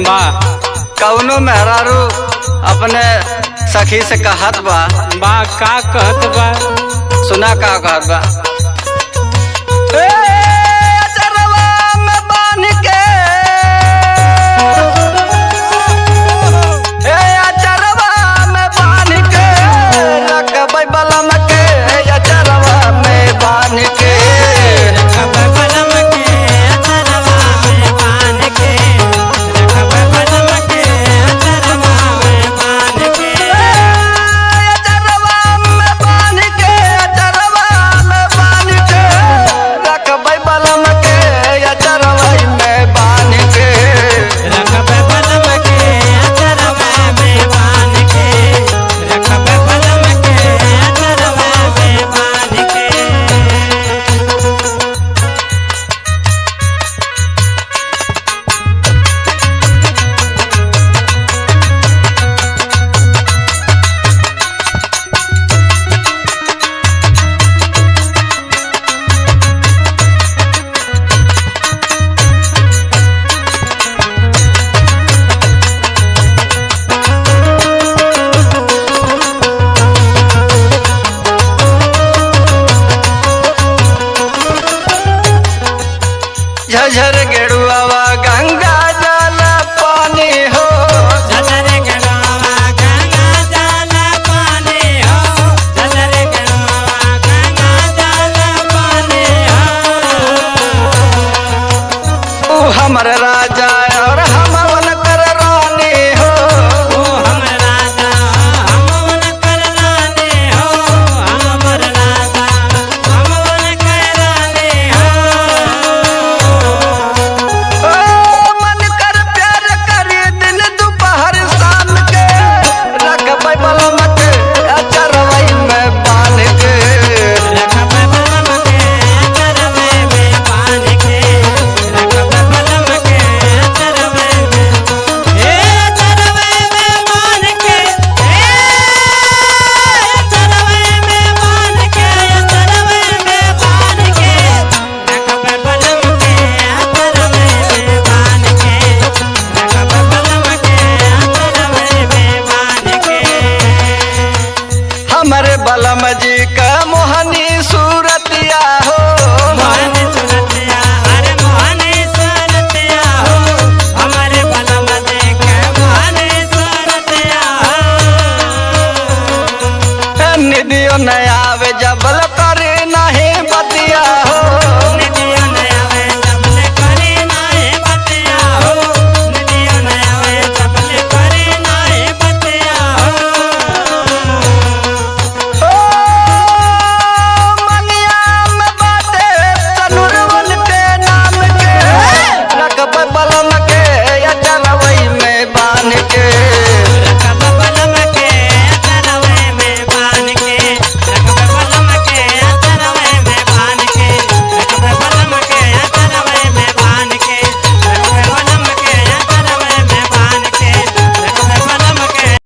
बा कौनो मेहरारू अपने सखी से कहत बा। का कहत बा? सुना का कहत बा। ए अचरवा में बांध के, ए अचरवा में बांध के रखबै बलम के, अचरवा में बांध के रखबै बलम के, अचरवा में बांध के, रखबै बलम के, अचरवा में बांध के, अचरवा में बांध के, अचरवा में बांध के रखबै बलम के, अचरवा में बांध के रखबै बलम के, अचरवा में बांध के, रखबै बलम के, अचरवा में बांध के। झझर गेरुआवा गंगा जल पानी हो, झझर गेरुआवा गंगा जल पानी हो, झझर गेरुआवा गंगा जल पानी हो। ऊ हमर राज